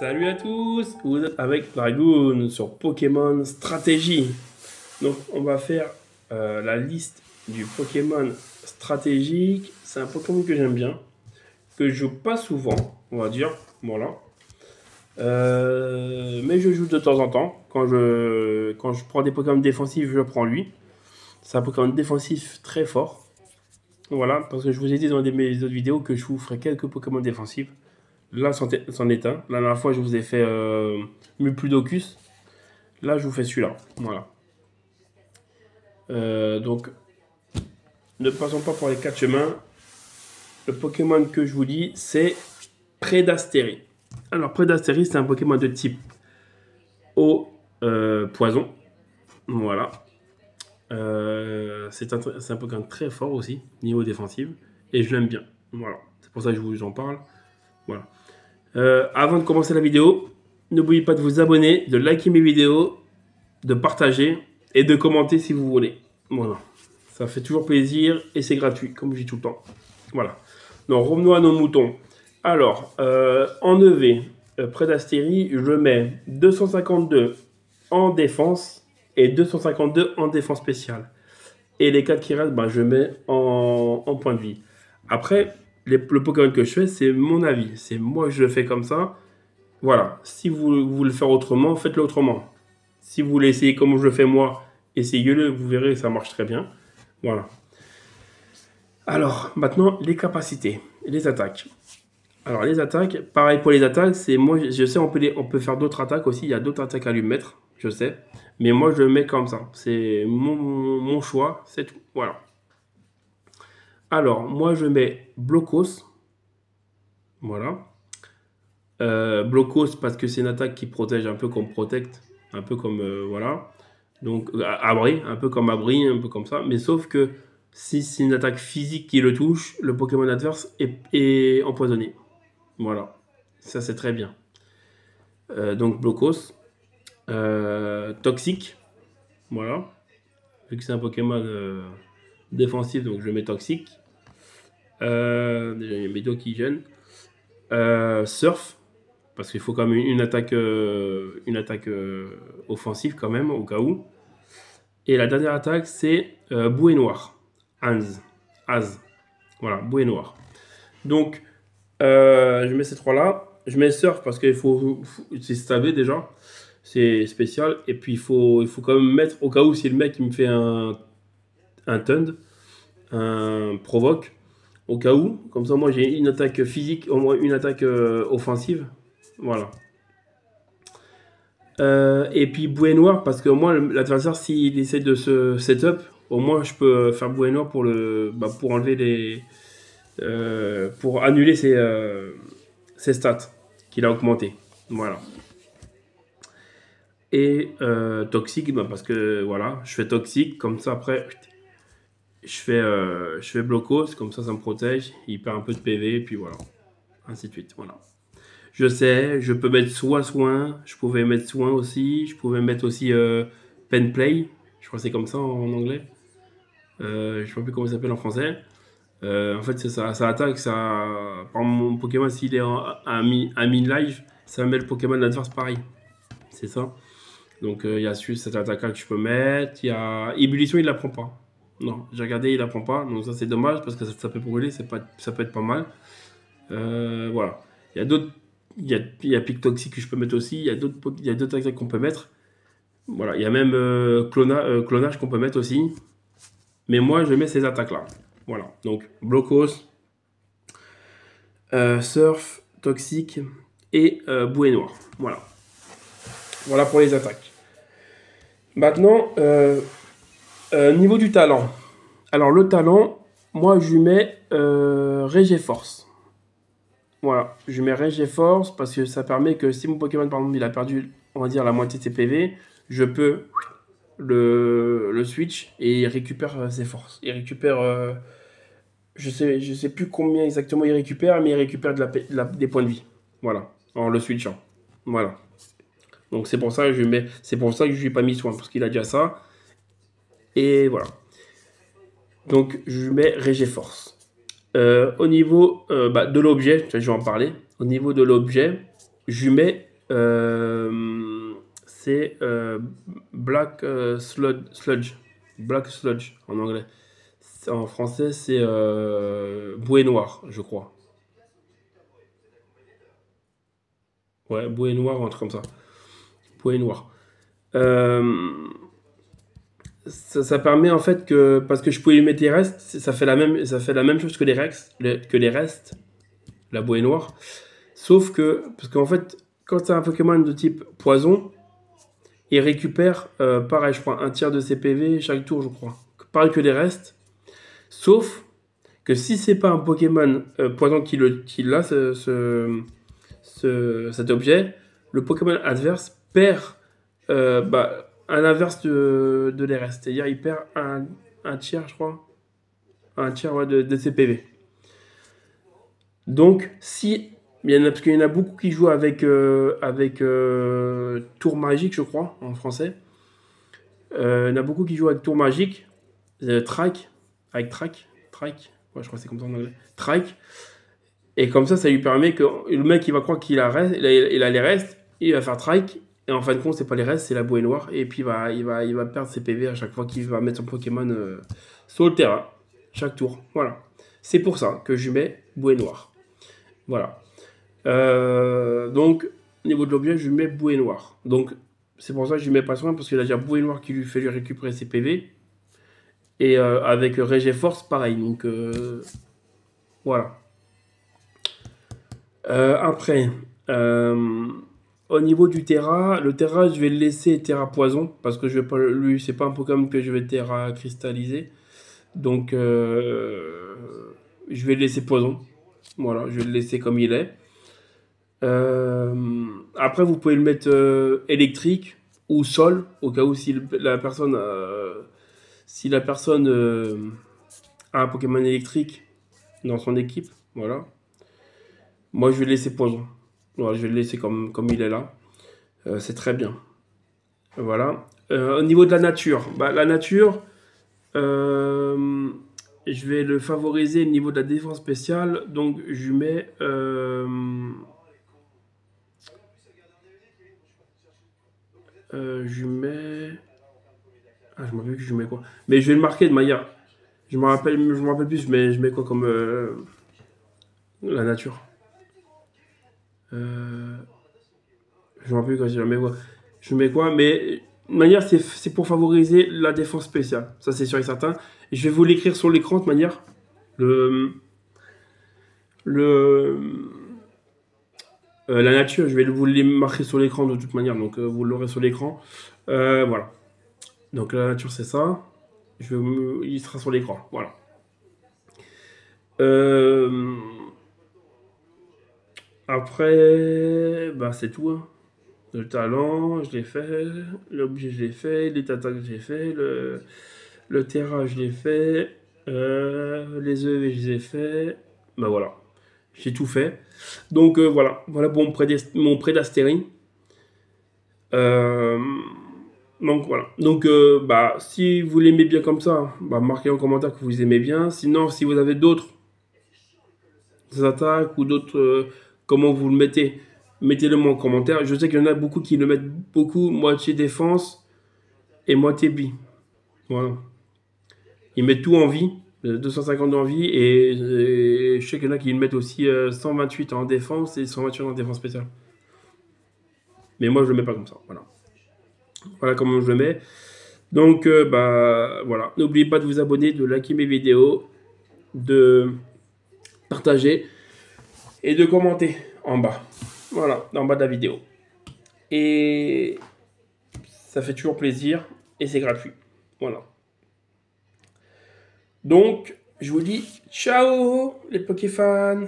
Salut à tous, vous êtes avec Dragoon sur Pokémon Stratégie. Donc on va faire la liste du Pokémon stratégique. C'est un Pokémon que j'aime bien, que je joue pas souvent, on va dire. Voilà. Mais je joue de temps en temps. Quand je prends des Pokémon défensifs, je prends lui. C'est un Pokémon défensif très fort. Voilà, parce que je vous ai dit dans mes autres vidéos que je vous ferai quelques Pokémon défensifs. Là, c'en est un. La dernière fois, je vous ai fait Mupludocus. Là, je vous fais celui-là. Voilà. Donc, ne passons pas pour les quatre chemins. Le Pokémon que je vous dis, c'est Prédastérie. Alors, Prédastérie, c'est un Pokémon de type eau poison. Voilà. C'est un Pokémon très fort aussi, niveau défensif. Et je l'aime bien. Voilà. C'est pour ça que je vous en parle. Voilà. Avant de commencer la vidéo, n'oubliez pas de vous abonner, de liker mes vidéos, de partager et de commenter si vous voulez. Voilà. Ça fait toujours plaisir et c'est gratuit, comme je dis tout le temps. Voilà. Donc, revenons à nos moutons. Alors, en EV, près d'Astérie, je mets 252 en défense et 252 en défense spéciale. Et les 4 qui restent, bah, je mets en point de vie. Après, le Pokémon que je fais, c'est mon avis. C'est moi, je le fais comme ça. Voilà. Si vous voulez le faire autrement, faites-le autrement. Si vous voulez essayer comme je le fais moi, essayez-le, vous verrez, ça marche très bien. Voilà. Alors, maintenant, les capacités, les attaques. Alors, les attaques, pareil pour les attaques, c'est moi, je sais, on peut faire d'autres attaques aussi, il y a d'autres attaques à lui mettre, je sais. Mais moi, je le mets comme ça. C'est mon choix, c'est tout. Voilà. Alors, moi, je mets Blocos. Voilà. Blocos parce que c'est une attaque qui protège un peu comme Protect, un peu comme, voilà. Donc, abri, un peu comme abri, un peu comme ça. Mais sauf que si c'est une attaque physique qui le touche, le Pokémon adverse est empoisonné. Voilà. Ça, c'est très bien. Donc, Blocos. Toxique. Voilà. Vu que c'est un Pokémon défensif, donc je mets Toxique. Déjà, il y a Médo qui gêne. Surf. Parce qu'il faut quand même une attaque offensive quand même, au cas où. Et la dernière attaque, c'est Bouée Noire. Az. Voilà, Bouée Noire. Donc, je mets ces trois-là. Je mets Surf parce qu'il c'est stavé déjà. C'est spécial. Et puis, il faut quand même mettre, au cas où si le mec il me fait un Tund, un Provoque, au cas où. Comme ça, moi, j'ai une attaque physique, au moins une attaque offensive. Voilà. Et puis bouée noire, parce que moi, l'adversaire, s'il essaie de se setup, au moins je peux faire bouée noire pour enlever pour annuler ses stats qu'il a augmenté. Voilà. Et toxique, bah, parce que voilà, je fais toxique, comme ça après, je fais blocos, comme ça me protège, il perd un peu de PV, et puis voilà. Ainsi de suite, voilà. Je sais, je peux mettre soit soin, je pouvais mettre soin aussi, je pouvais mettre aussi pen play, je crois que c'est comme ça en anglais. Je ne sais plus comment ça s'appelle en français. En fait, c'est ça attaque, ça. Par exemple, mon Pokémon, s'il est à mi-life, ça met le Pokémon adverse pareil. C'est ça. Donc, il y a cette attaque-là que je peux mettre. Il y a Ébullition, il la prend pas. Non, j'ai regardé, il la prend pas. Donc, ça, c'est dommage parce que ça peut brûler, ça peut être pas mal. Voilà. Il y a d'autres. Il y a Pic Toxique que je peux mettre aussi. Il y a d'autres attaques qu'on peut mettre. Voilà. Il y a même clonage qu'on peut mettre aussi. Mais moi, je mets ces attaques-là. Voilà. Donc, Blocos, Surf, Toxique et Bouée Noire. Voilà. Voilà pour les attaques. Maintenant, niveau du talent. Alors, le talent, moi, je lui mets Régéforce. Voilà, je mets Régéforce parce que ça permet que si mon Pokémon, par exemple, il a perdu, on va dire, la moitié de ses PV, je peux le switch et il récupère ses forces. Il récupère, je sais plus combien exactement il récupère, mais il récupère des points de vie. Voilà, en le switchant. Voilà. Donc c'est pour ça que c'est pour ça que je lui ai pas mis soin parce qu'il a déjà ça. Et voilà. Donc je mets Régéforce. Au niveau de l'objet, je vais en parler. Au niveau de l'objet, je mets C'est Black Sludge. Black Sludge en anglais. En français, c'est bouée noire, je crois. Ouais, bouée noire ou un truc comme ça. Bouée noire. Ça permet en fait que, parce que je pouvais lui mettre les restes, ça fait la même chose que les restes, la bouée noire. Sauf que, parce qu'en fait, quand c'est un Pokémon de type poison, il récupère, pareil, je crois, un tiers de ses PV chaque tour, je crois. Pareil que les restes. Sauf que si c'est pas un Pokémon poison qui a cet objet, le Pokémon adverse perd à l'inverse de les restes. C'est-à-dire il perd un tiers, je crois. Un tiers ouais, de ses PV. Donc, si. Parce qu'il y en a beaucoup qui jouent avec Tour Magique, je crois, en français. Il y en a beaucoup qui jouent avec Tour Magique. Track. Avec Track. Ouais, je crois que c'est comme ça en anglais. Track. Et comme ça lui permet que le mec, il va croire qu'il a les restes. Il va faire Track. Et en fin de compte, c'est pas les restes, c'est la bouée noire. Et puis, il va perdre ses PV à chaque fois qu'il va mettre son Pokémon sur le terrain. Chaque tour. Voilà. C'est pour ça que je mets bouée noire. Voilà. Donc, au niveau de l'objet, je lui mets bouée noire. Donc, c'est pour ça que je lui mets pas soin, parce qu'il a déjà bouée noire qui lui fait lui récupérer ses PV. Et avec Régé Force, pareil. Donc, voilà. Après, au niveau du Terra, le Terra, je vais le laisser Terra Poison, parce que je vais pas, lui, c'est pas un Pokémon que je vais Terra cristalliser. Donc, je vais le laisser Poison. Voilà, je vais le laisser comme il est. Après, vous pouvez le mettre électrique ou sol, au cas où si la personne, a un Pokémon électrique dans son équipe. Voilà. Moi, je vais le laisser poison. Voilà, je vais le laisser comme il est là. C'est très bien. Voilà. Au niveau de la nature, la nature, je vais le favoriser au niveau de la défense spéciale. Donc, je lui mets. Je mets. Ah, je m'en rappelle plus, je mets quoi. Mais je vais le marquer de manière. Je me rappelle plus, je mets quoi comme la nature. Je me rappelle plus quand je mets quoi. Je mets quoi, mais de manière, c'est pour favoriser la défense spéciale. Ça, c'est sûr et certain. Et je vais vous l'écrire sur l'écran de manière. Le, la nature, je vais vous les marquer sur l'écran de toute manière. Donc, vous l'aurez sur l'écran. Voilà. Donc, la nature, c'est ça. Il sera sur l'écran. Voilà. Après, c'est tout. Hein. Le talent, je l'ai fait. L'objet, je l'ai fait. Les attaques, je l'ai fait. Le terrain, je l'ai fait. Les EV, je les ai fait. Voilà. J'ai tout fait. Donc voilà. Voilà pour mon prédastérie. Donc voilà. Donc si vous l'aimez bien comme ça, marquez en commentaire que vous aimez bien. Sinon, si vous avez d'autres attaques ou d'autres, comment vous le mettez, mettez-le moi en commentaire. Je sais qu'il y en a beaucoup qui le mettent beaucoup moitié défense et moitié bi. Voilà. Ils mettent tout en vie, 250 en vie, et je sais qu'il y en a qui le mettent aussi 128 en défense et 128 en défense spéciale. Mais moi, je le mets pas comme ça. Voilà. Voilà comment je le mets. Donc, voilà. N'oubliez pas de vous abonner, de liker mes vidéos, de partager et de commenter en bas. Voilà, en bas de la vidéo. Et ça fait toujours plaisir et c'est gratuit. Voilà. Donc, je vous dis ciao les Pokéfans.